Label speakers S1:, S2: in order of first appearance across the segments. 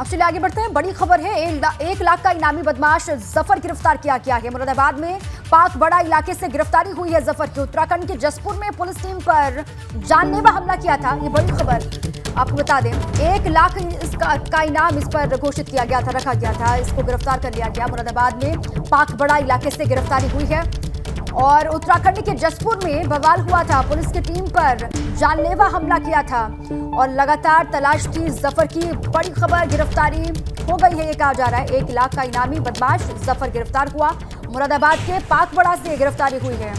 S1: अब चलिए आगे बढ़ते हैं। बड़ी खबर है, 1 लाख का इनामी बदमाश जफर गिरफ्तार किया गया है। मुरादाबाद में पाक बड़ा इलाके से गिरफ्तारी हुई है जफर की। उत्तराखंड के जसपुर में पुलिस टीम पर जानलेवा हमला किया था। ये बड़ी खबर आपको बता दें, 1 लाख का इनाम इस पर घोषित किया गया था, रखा गया था। इसको गिरफ्तार कर लिया गया। मुरादाबाद में पाक बड़ा इलाके से गिरफ्तारी हुई है और उत्तराखंड के जसपुर में बवाल हुआ था। पुलिस की टीम पर जानलेवा हमला किया था और लगातार तलाश थी जफर की। बड़ी खबर, गिरफ्तारी हो गई है, ये कहा जा रहा है। 1 लाख का इनामी बदमाश जफर गिरफ्तार हुआ। मुरादाबाद के पाकबड़ा से गिरफ्तारी हुई है।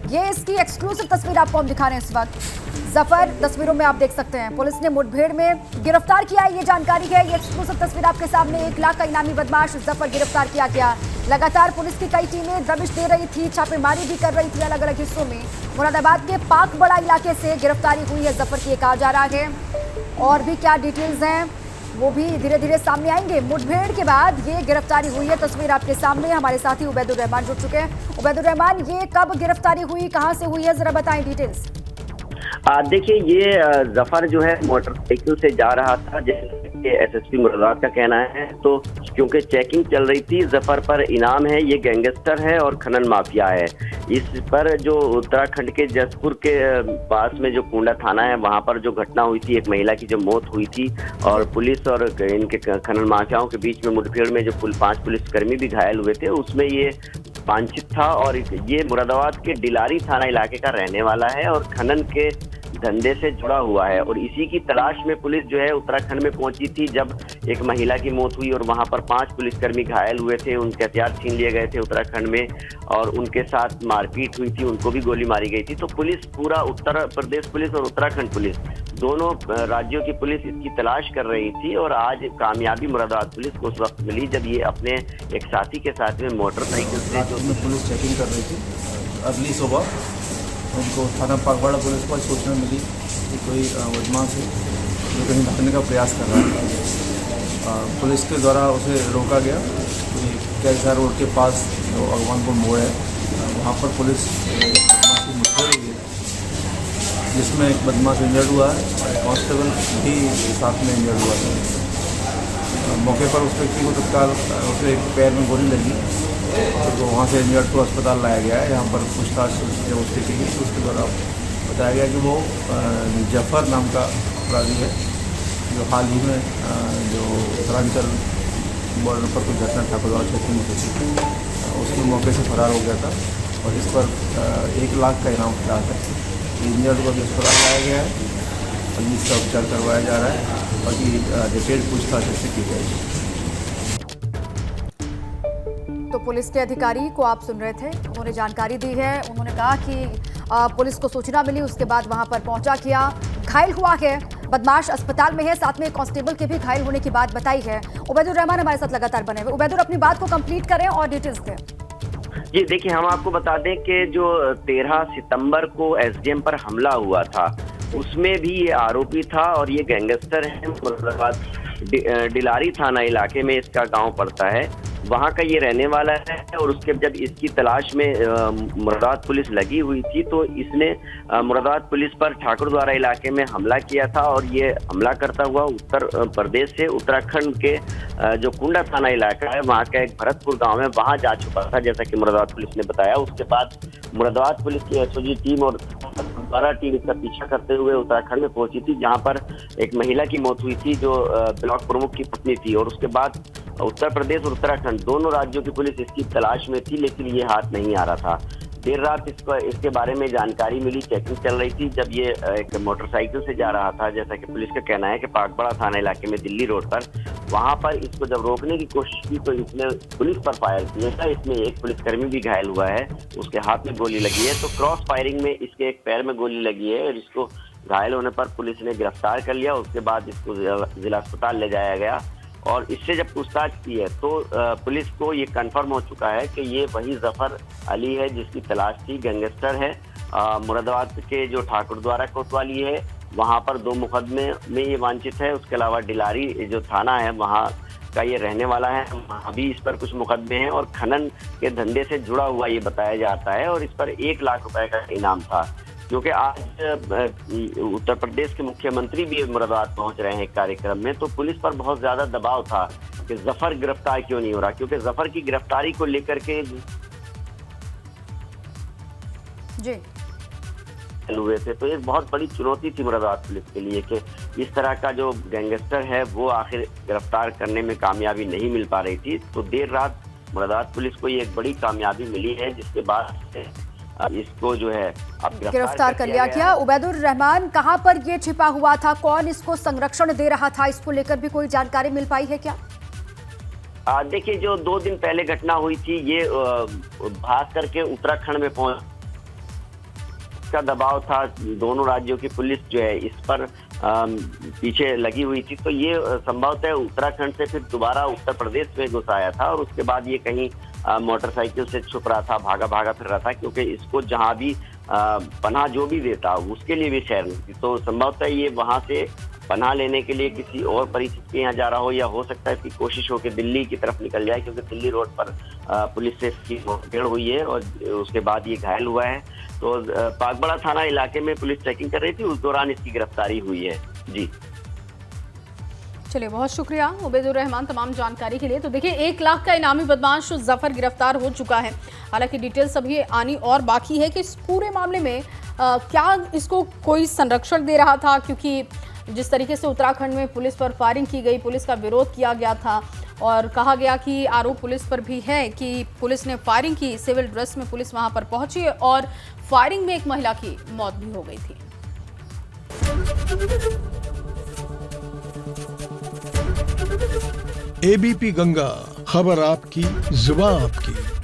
S1: ये इसकी एक्सक्लूसिव तस्वीर आपको हम दिखा रहे हैं इस वक्त। जफर तस्वीरों में आप देख सकते हैं। पुलिस ने मुठभेड़ में गिरफ्तार किया है, ये जानकारी है। ये एक्सक्लूसिव तस्वीर आपके सामने। 1 लाख का इनामी बदमाश जफर गिरफ्तार किया गया। लगातार पुलिस की कई टीमें दबिश दे रही थी, छापेमारी भी कर रही थी अलग अलग हिस्सों में। मुरादाबाद के पाकबड़ा इलाके से गिरफ्तारी हुई है जफर की, कहा जा रहा है। और भी क्या डिटेल्स हैं वो भी धीरे धीरे सामने आएंगे। मुठभेड़ के बाद ये गिरफ्तारी हुई है। तस्वीर आपके सामने। हमारे साथी उबैदुर रहमान जुड़ चुके हैं। उबैदुर रहमान, ये कब गिरफ्तारी हुई, कहां से हुई है, जरा बताएं डिटेल्स।
S2: देखिए, ये जफर जो है मोटरसाइकिल से जा रहा था, जैसे एसएसपी मुरादाबाद का कहना है। तो क्योंकि चेकिंग चल रही थी, जफर पर इनाम है, ये गैंगस्टर है और खनन माफिया है। इस पर जो उत्तराखंड के जसपुर के पास में जो कुंडा थाना है, वहां पर जो घटना हुई थी, एक महिला की जो मौत हुई थी और पुलिस और इनके खनन माफियाओं के बीच में मुठभेड़ में जो 5 पुलिसकर्मी भी घायल हुए थे, उसमें ये वांछित था। और ये मुरादाबाद के डिलारी थाना इलाके का रहने वाला है और खनन के धंधे से जुड़ा हुआ है। और इसी की तलाश में पुलिस जो है उत्तराखंड में पहुंची थी, जब एक महिला की मौत हुई और वहां पर 5 पुलिसकर्मी घायल हुए थे। उनके हथियार छीन लिए गए थे उत्तराखंड में और उनके साथ मारपीट हुई थी, उनको भी गोली मारी गई थी। तो पुलिस, पूरा उत्तर प्रदेश पुलिस और उत्तराखंड पुलिस, दोनों राज्यों की पुलिस इसकी तलाश कर रही थी। और आज कामयाबी मुरादाबाद पुलिस को उस वक्त मिली जब ये अपने एक साथी के साथ में मोटरसाइकिल से जो
S3: पुलिस चेकिंग कर रही थी। अगली सुबह उनको थाना पाकबड़ा पुलिस को सूचना मिली कि कोई बदमाश है जो कहीं भागने का प्रयास कर रहा है। पुलिस के द्वारा उसे रोका गया। कैसा रोड के पास जो भगवानपुर मोड़ है, वहाँ पर पुलिस बदमाशी मुठभेड़ हुई है, जिसमें एक बदमाश इंजर्ड हुआ है और एक कांस्टेबल भी साथ में इंजर्ड हुआ है। मौके पर उस व्यक्ति को तत्काल उसे पैर में गोली लगी, तो वहाँ से इंजर्ड को अस्पताल लाया गया है। यहाँ पर पूछताछ जब उसकी की गई तो उसके द्वारा बताया गया कि वो जफर नाम का अपराधी है, जो हाल ही में जो उत्तरांचल बॉर्डर पर कुछ घटना ठाकुरद्वारा क्षेत्र में हुई थी, उसके मौके से फरार हो गया था। और इस पर 1 लाख का इनाम खिला है। इंजर्ड को अस्पताल लाया गया है और जिसका उपचार करवाया जा रहा है। बाकी डिटेल पूछताछ इससे की जाएगी।
S1: तो पुलिस के अधिकारी को आप सुन रहे थे, उन्होंने जानकारी दी है। उन्होंने कहा कि पुलिस को सूचना मिली, उसके बाद वहां पर पहुंचा किया। घायल हुआ है बदमाश, अस्पताल में है, साथ में कांस्टेबल के भी घायल होने की बात बताई है। उबैदुर रहमान हमारे साथ लगातार बने हुए। उबैदुर, अपनी बात को कंप्लीट करें और डिटेल्स दें।
S2: जी देखिए, हम आपको बता दें कि जो 13 सितंबर को एसडीएम पर हमला हुआ था, उसमें भी ये आरोपी था और ये गैंगस्टर है। मुरादाबाद डिलारी थाना इलाके में इसका गांव पड़ता है, वहाँ का ये रहने वाला है। और उसके जब इसकी तलाश में मुरादाबाद पुलिस लगी हुई थी, तो इसने मुरादाबाद पुलिस पर ठाकुरद्वारा इलाके में हमला किया था। और ये हमला करता हुआ उत्तर प्रदेश से उत्तराखंड के जो कुंडा थाना इलाका है, वहाँ का एक भरतपुर गांव है, वहाँ जा चुका था, जैसा कि मुरादाबाद पुलिस ने बताया। उसके बाद मुरादाबाद पुलिस की एसओजी टीम और 12 टीम इसका पीछा करते हुए उत्तराखंड में पहुंची थी, जहाँ पर एक महिला की मौत हुई थी जो ब्लॉक प्रमुख की पत्नी थी। और उसके बाद उत्तर प्रदेश और उत्तराखंड दोनों राज्यों की पुलिस इसकी तलाश में थी, लेकिन ये हाथ नहीं आ रहा था। देर रात इसके बारे में जानकारी मिली, चेकिंग चल रही थी, जब ये एक मोटरसाइकिल से जा रहा था, जैसा कि पुलिस का कहना है कि पाकबड़ा थाना इलाके में दिल्ली रोड पर, वहां पर इसको जब रोकने की कोशिश की तो इसने पुलिस पर फायर किया था। इसमें एक पुलिसकर्मी भी घायल हुआ है, उसके हाथ में गोली लगी है। तो क्रॉस फायरिंग में इसके एक पैर में गोली लगी है और इसको घायल होने पर पुलिस ने गिरफ्तार कर लिया। उसके बाद इसको जिला अस्पताल ले जाया गया और इससे जब पूछताछ की है तो पुलिस को ये कंफर्म हो चुका है कि ये वही जफर अली है जिसकी तलाश थी, गैंगस्टर है। मुरादाबाद के जो ठाकुरद्वारा कोतवाली है, वहाँ पर 2 मुकदमे में ये वांछित है। उसके अलावा डिलारी जो थाना है, वहाँ का ये रहने वाला है, अभी इस पर कुछ मुकदमे हैं और खनन के धंधे से जुड़ा हुआ ये बताया जाता है। और इस पर 1 लाख रुपए का इनाम था। क्योंकि आज उत्तर प्रदेश के मुख्यमंत्री भी मुरादाबाद पहुंच रहे हैं एक कार्यक्रम में, तो पुलिस पर बहुत ज्यादा दबाव था कि जफर गिरफ्तार क्यों नहीं हो रहा, क्योंकि जफर की गिरफ्तारी को लेकर के
S1: जी
S2: हुए थे, तो एक बहुत बड़ी चुनौती थी मुरादाबाद पुलिस के लिए कि इस तरह का जो गैंगस्टर है वो आखिर गिरफ्तार करने में कामयाबी नहीं मिल पा रही थी। तो देर रात मुरादाबाद पुलिस को ये एक बड़ी कामयाबी मिली है, जिसके बाद इसको जो है अब
S1: गिरफ्तार कर लिया गया। उबैदुर रहमान कहां पर ये छिपा हुआ था, कौन इसको संरक्षण दे रहा था, इसको लेकर भी कोई जानकारी मिल पाई है क्या?
S2: देखिए, जो 2 दिन पहले घटना हुई थी, ये भाग करके उत्तराखंड में पहुंच का दबाव था, दोनों राज्यों की पुलिस जो है इस पर पीछे लगी हुई थी, तो ये संभवतः उत्तराखंड से फिर दोबारा उत्तर प्रदेश में घुस आया था और उसके बाद ये कहीं मोटरसाइकिल से छुप रहा था, भागा फिर रहा था, क्योंकि इसको जहां भी पनाह जो भी देता उसके लिए भी शहर नहीं थी। तो संभवतः ये वहां से पनाह लेने के लिए किसी और परिचित के यहाँ जा रहा हो, या हो सकता है इसकी कोशिश हो कि दिल्ली की तरफ निकल जाए, क्योंकि दिल्ली रोड पर पुलिस से इसकी मुठभेड़ हुई है और उसके बाद ये घायल हुआ है। तो पाकबड़ा थाना इलाके में पुलिस चेकिंग कर रही थी, उस दौरान इसकी गिरफ्तारी हुई है। जी
S4: चलिए, बहुत शुक्रिया उबैदुर रहमान तमाम जानकारी के लिए। तो देखिए, 1 लाख का इनामी बदमाश जफर गिरफ्तार हो चुका है। हालांकि डिटेल्स अभी आनी और बाकी है कि इस पूरे मामले में क्या इसको कोई संरक्षण दे रहा था, क्योंकि जिस तरीके से उत्तराखंड में पुलिस पर फायरिंग की गई, पुलिस का विरोध किया गया था और कहा गया कि आरोप पुलिस पर भी है कि पुलिस ने फायरिंग की, सिविल ड्रेस में पुलिस वहां पर पहुंची और फायरिंग में एक महिला की मौत भी हो गई थी।
S5: एबीपी गंगा, खबर आपकी, जुबान आपकी।